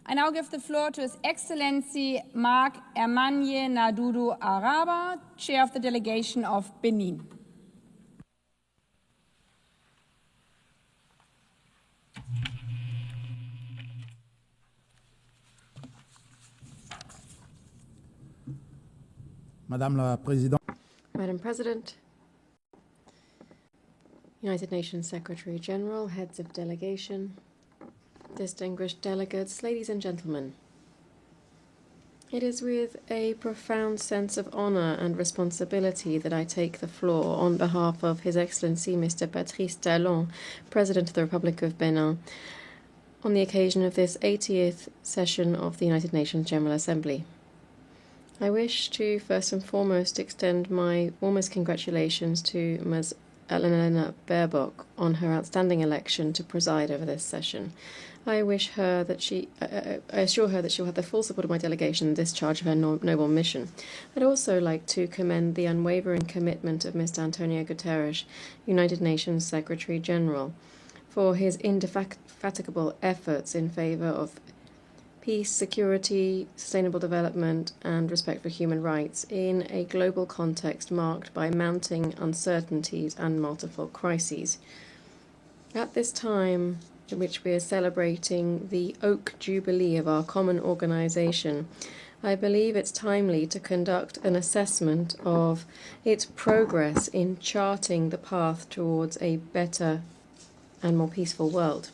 I now give the floor to His Excellency Marc Hermanne Gninadoou Araba, Chair of the Delegation of Benin. Madame la Présidente. Madam President, United Nations Secretary General, heads of delegation, distinguished delegates, ladies and gentlemen. It is with a profound sense of honor and responsibility that I take the floor on behalf of His Excellency Mr. Patrice Talon, President of the Republic of Benin, on the occasion of this 80th session of the United Nations General Assembly. I wish to first and foremost extend my warmest congratulations to Ms. Elena Baerbock on her outstanding election to preside over this session. I assure her that she will have the full support of my delegation in the discharge of her noble mission. I'd also like to commend the unwavering commitment of Mr. Antonio Guterres, United Nations Secretary General, for his indefatigable efforts in favor of peace, security, sustainable development, and respect for human rights in a global context marked by mounting uncertainties and multiple crises. At this time in which we are celebrating the Oak Jubilee of our common organization, I believe it's timely to conduct an assessment of its progress in charting the path towards a better and more peaceful world.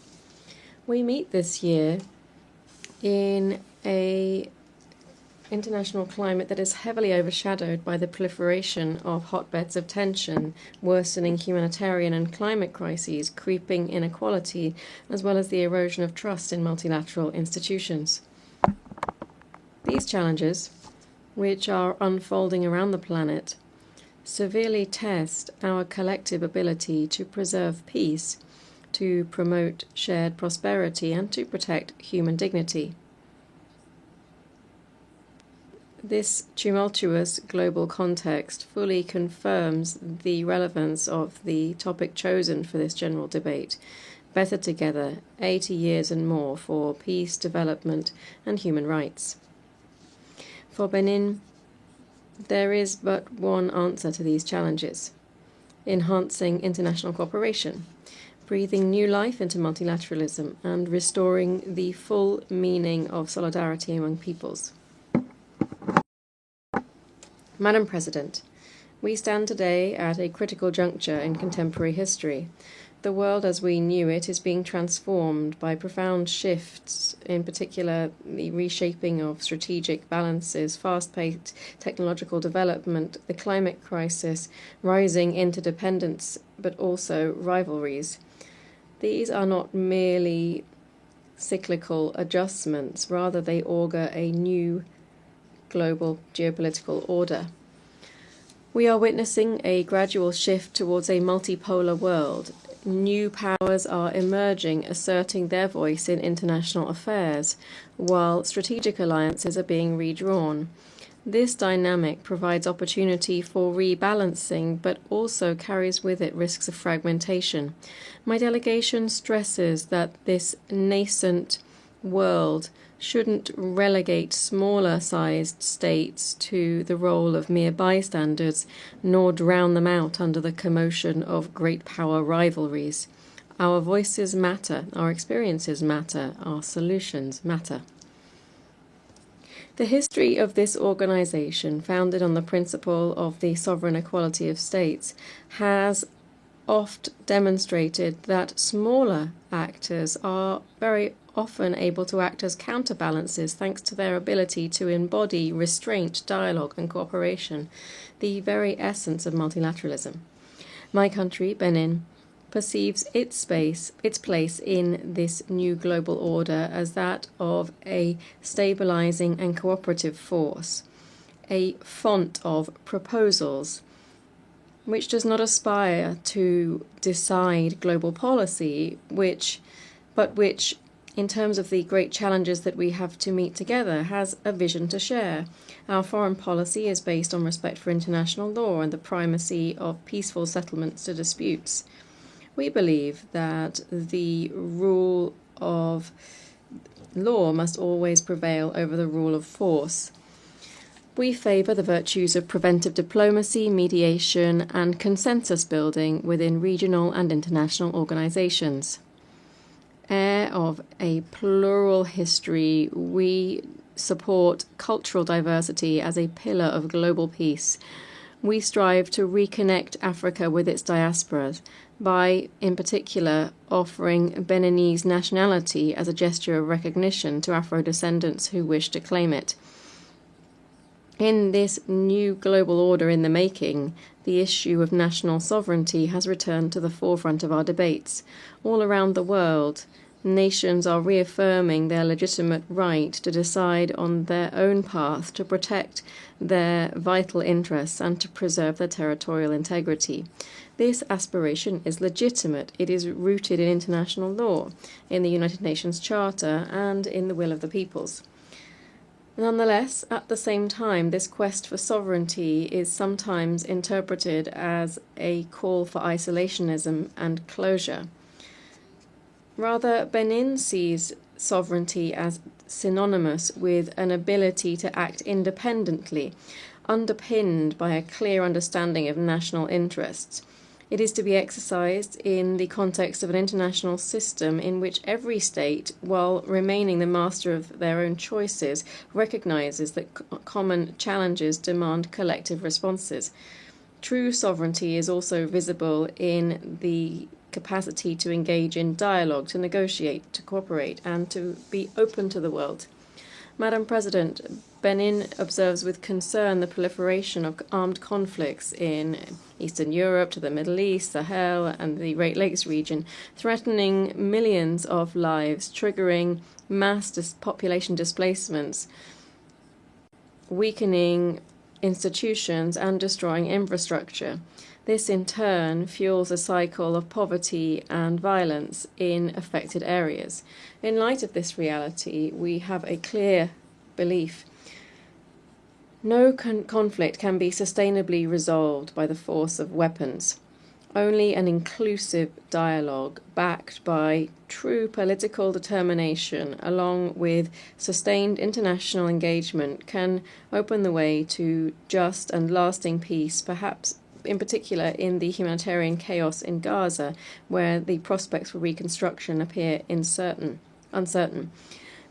We meet this year in an international climate that is heavily overshadowed by the proliferation of hotbeds of tension, worsening humanitarian and climate crises, creeping inequality, as well as the erosion of trust in multilateral institutions. These challenges, which are unfolding around the planet, severely test our collective ability to preserve peace, to promote shared prosperity, and to protect human dignity. This tumultuous global context fully confirms the relevance of the topic chosen for this general debate: Better Together, 80 years and more for peace, development, and human rights. For Benin, there is but one answer to these challenges: enhancing international cooperation, breathing new life into multilateralism, and restoring the full meaning of solidarity among peoples. Madam President, we stand today at a critical juncture in contemporary history. The world as we knew it is being transformed by profound shifts, in particular the reshaping of strategic balances, fast-paced technological development, the climate crisis, rising interdependence, but also rivalries. These are not merely cyclical adjustments, rather they augur a new global geopolitical order. We are witnessing a gradual shift towards a multipolar world. New powers are emerging, asserting their voice in international affairs, while strategic alliances are being redrawn. This dynamic provides opportunity for rebalancing, but also carries with it risks of fragmentation. My delegation stresses that this nascent world shouldn't relegate smaller-sized states to the role of mere bystanders, nor drown them out under the commotion of great power rivalries. Our voices matter, our experiences matter, our solutions matter. The history of this organization, founded on the principle of the sovereign equality of states, has oft demonstrated that smaller actors are very often able to act as counterbalances thanks to their ability to embody restraint, dialogue, and cooperation, the very essence of multilateralism. My country, Benin, perceives its place in this new global order as that of a stabilizing and cooperative force, a font of proposals, which does not aspire to decide global policy, but which, in terms of the great challenges that we have to meet together, has a vision to share. Our foreign policy is based on respect for international law and the primacy of peaceful settlements to disputes. We believe that the rule of law must always prevail over the rule of force. We favour the virtues of preventive diplomacy, mediation, and consensus building within regional and international organisations. Heir of a plural history, we support cultural diversity as a pillar of global peace. We strive to reconnect Africa with its diasporas by, in particular, offering Beninese nationality as a gesture of recognition to Afro-descendants who wish to claim it. In this new global order in the making, the issue of national sovereignty has returned to the forefront of our debates. All around the world, nations are reaffirming their legitimate right to decide on their own path, to protect their vital interests and to preserve their territorial integrity. This aspiration is legitimate. It is rooted in international law, in the United Nations Charter, and in the will of the peoples. Nonetheless, at the same time, this quest for sovereignty is sometimes interpreted as a call for isolationism and closure. Rather, Benin sees sovereignty as synonymous with an ability to act independently, underpinned by a clear understanding of national interests. It is to be exercised in the context of an international system in which every state, while remaining the master of their own choices, recognizes that common challenges demand collective responses. True sovereignty is also visible in the capacity to engage in dialogue, to negotiate, to cooperate, and to be open to the world. Madam President, Benin observes with concern the proliferation of armed conflicts in Eastern Europe to the Middle East, Sahel, and the Great Lakes region, threatening millions of lives, triggering mass population displacements, weakening institutions, and destroying infrastructure. This, in turn, fuels a cycle of poverty and violence in affected areas. In light of this reality, we have a clear belief. No conflict can be sustainably resolved by the force of weapons. Only an inclusive dialogue backed by true political determination, along with sustained international engagement, can open the way to just and lasting peace, perhaps in particular in the humanitarian chaos in Gaza, where the prospects for reconstruction appear uncertain.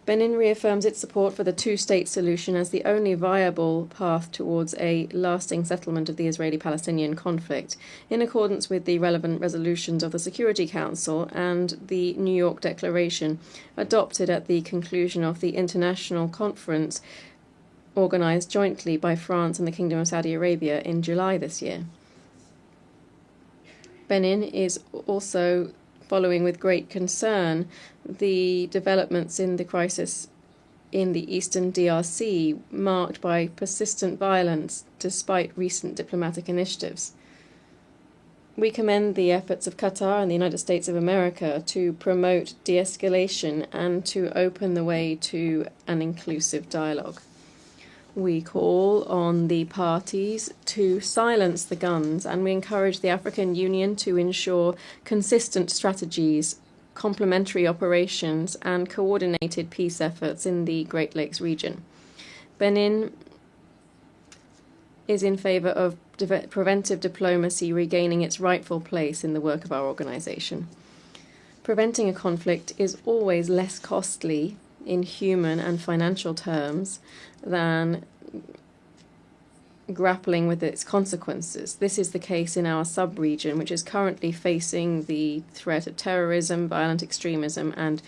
Benin reaffirms its support for the two-state solution as the only viable path towards a lasting settlement of the Israeli-Palestinian conflict, in accordance with the relevant resolutions of the Security Council and the New York Declaration, adopted at the conclusion of the international conference organized jointly by France and the Kingdom of Saudi Arabia in July this year. Benin is also following with great concern the developments in the crisis in the eastern DRC, marked by persistent violence despite recent diplomatic initiatives. We commend the efforts of Qatar and the United States of America to promote de-escalation and to open the way to an inclusive dialogue. We call on the parties to silence the guns, and we encourage the African Union to ensure consistent strategies, complementary operations, and coordinated peace efforts in the Great Lakes region. Benin is in favour of preventive diplomacy regaining its rightful place in the work of our organisation. Preventing a conflict is always less costly in human and financial terms than grappling with its consequences. This is the case in our sub-region, which is currently facing the threat of terrorism, violent extremism, and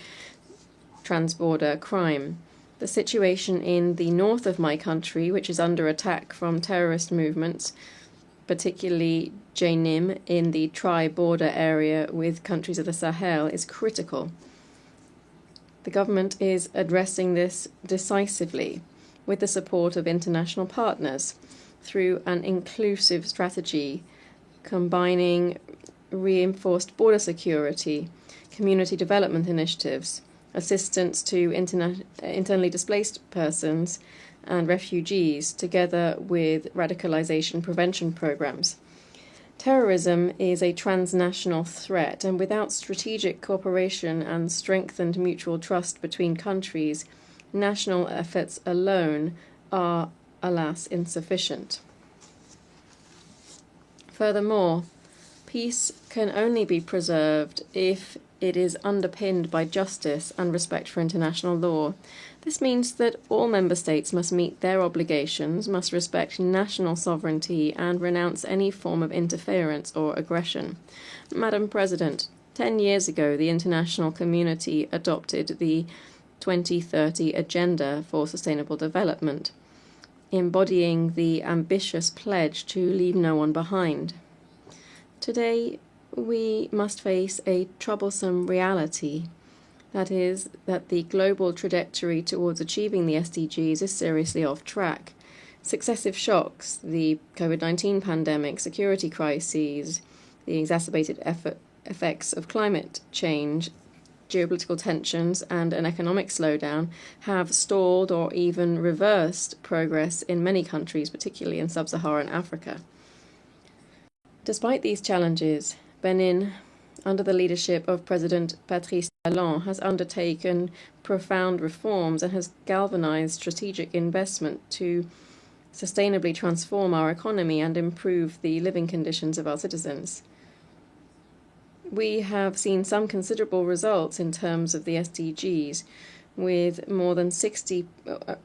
transborder crime. The situation in the north of my country, which is under attack from terrorist movements, particularly Jenim in the tri-border area with countries of the Sahel, is critical. The government is addressing this decisively with the support of international partners through an inclusive strategy combining reinforced border security, community development initiatives, assistance to internally displaced persons and refugees, together with radicalization prevention programs. Terrorism is a transnational threat, and without strategic cooperation and strengthened mutual trust between countries, national efforts alone are, alas, insufficient. Furthermore, peace can only be preserved if it is underpinned by justice and respect for international law. This means that all member states must meet their obligations, must respect national sovereignty, and renounce any form of interference or aggression. Madam President, 10 years ago, the international community adopted the 2030 Agenda for Sustainable Development, embodying the ambitious pledge to leave no one behind. Today, we must face a troublesome reality. That is, that the global trajectory towards achieving the SDGs is seriously off track. Successive shocks, the COVID-19 pandemic, security crises, the exacerbated effects of climate change, geopolitical tensions, and an economic slowdown have stalled or even reversed progress in many countries, particularly in sub-Saharan Africa. Despite these challenges, Benin, under the leadership of President Patrice Talon, has undertaken profound reforms and has galvanized strategic investment to sustainably transform our economy and improve the living conditions of our citizens. We have seen some considerable results in terms of the SDGs, with more than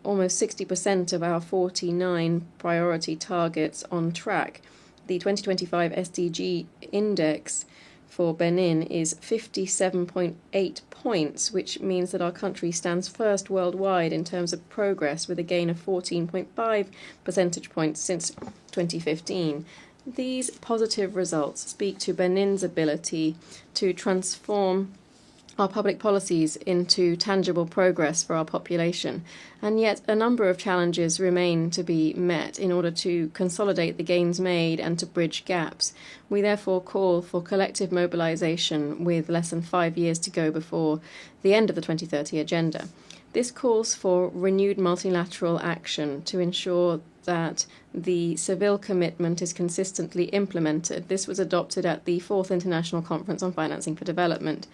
almost 60% of our 49 priority targets on track. The 2025 SDG index for Benin is 57.8 points, which means that our country stands first worldwide in terms of progress, with a gain of 14.5 percentage points since 2015. These positive results speak to Benin's ability to transform our public policies into tangible progress for our population, and yet a number of challenges remain to be met in order to consolidate the gains made and to bridge gaps. We therefore call for collective mobilization with less than 5 years to go before the end of the 2030 Agenda. This calls for renewed multilateral action to ensure that the Seville commitment is consistently implemented. This was adopted at the 4th International Conference on Financing for Development.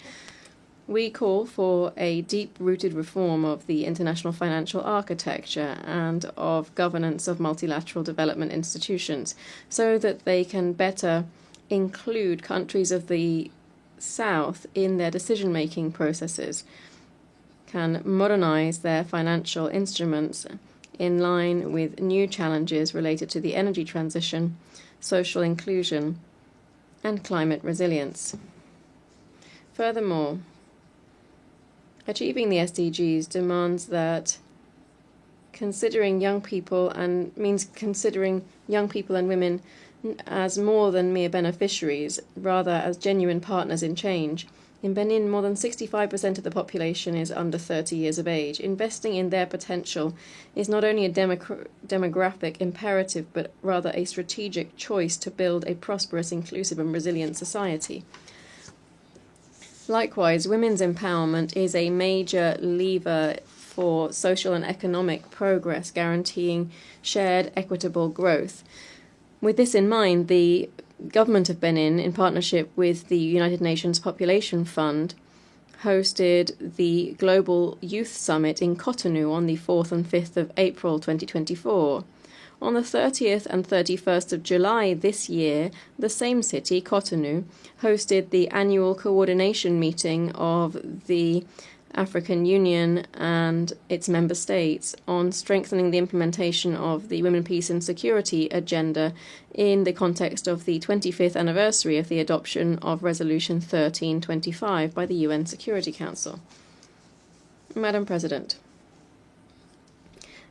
We call for a deep-rooted reform of the international financial architecture and of governance of multilateral development institutions so that they can better include countries of the South in their decision-making processes, can modernize their financial instruments in line with new challenges related to the energy transition, social inclusion, and climate resilience. Furthermore, achieving the SDGs demands that considering young people and women as more than mere beneficiaries, rather as genuine partners in change. In Benin, more than 65% of the population is under 30 years of age. Investing in their potential is not only a demographic imperative, but rather a strategic choice to build a prosperous, inclusive, and resilient society. Likewise, women's empowerment is a major lever for social and economic progress, guaranteeing shared equitable growth. With this in mind, the government of Benin, in partnership with the United Nations Population Fund, hosted the Global Youth Summit in Cotonou on the 4th and 5th of April 2024. On the 30th and 31st of July this year, the same city, Cotonou, hosted the annual coordination meeting of the African Union and its member states on strengthening the implementation of the Women, Peace and Security Agenda in the context of the 25th anniversary of the adoption of Resolution 1325 by the UN Security Council. Madam President,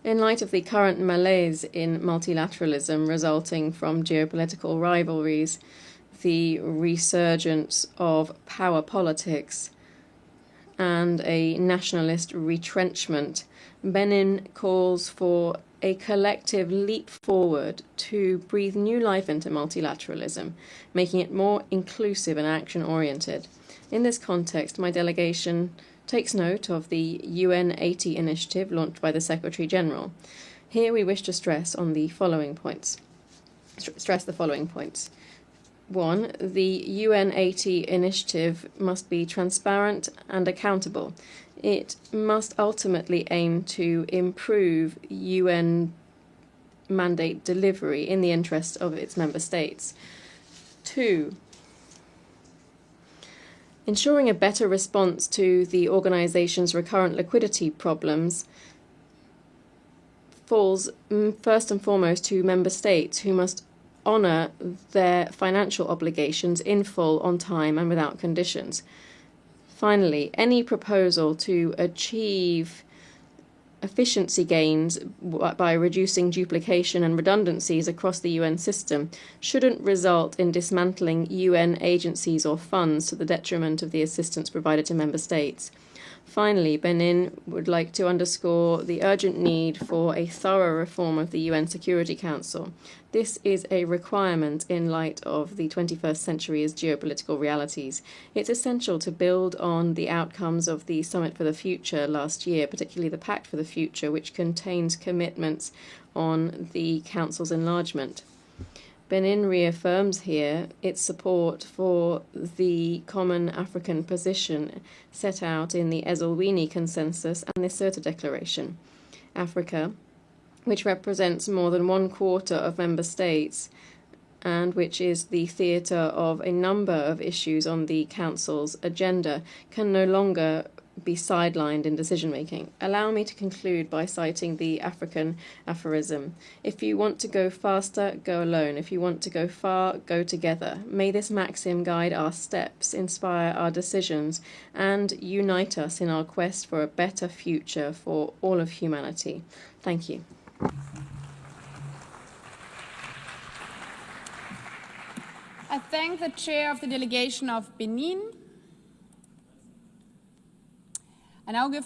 in light of the current malaise in multilateralism resulting from geopolitical rivalries, the resurgence of power politics, and a nationalist retrenchment, Benin calls for a collective leap forward to breathe new life into multilateralism, making it more inclusive and action-oriented. In this context, my delegation takes note of the UN 80 initiative launched by the Secretary General. Here we wish to stress the following points. 1. The UN80 initiative must be transparent and accountable. It must ultimately aim to improve UN mandate delivery in the interest of its member states. 2. Ensuring a better response to the organization's recurrent liquidity problems falls first and foremost to member states, who must honour their financial obligations in full, on time and without conditions. Finally, any proposal to achieve efficiency gains by reducing duplication and redundancies across the UN system shouldn't result in dismantling UN agencies or funds to the detriment of the assistance provided to member states. Finally, Benin would like to underscore the urgent need for a thorough reform of the UN Security Council. This is a requirement in light of the 21st century's geopolitical realities. It's essential to build on the outcomes of the Summit for the Future last year, particularly the Pact for the Future, which contains commitments on the Council's enlargement. Benin reaffirms here its support for the common African position set out in the Esselwini Consensus and the Ceuta Declaration. Africa, which represents more than 1/4 of member states and which is the theatre of a number of issues on the Council's agenda, can no longer be sidelined in decision-making. Allow me to conclude by citing the African aphorism: if you want to go faster, go alone. If you want to go far, go together. May this maxim guide our steps, inspire our decisions, and unite us in our quest for a better future for all of humanity. Thank you. I thank the chair of the delegation of Benin. I now give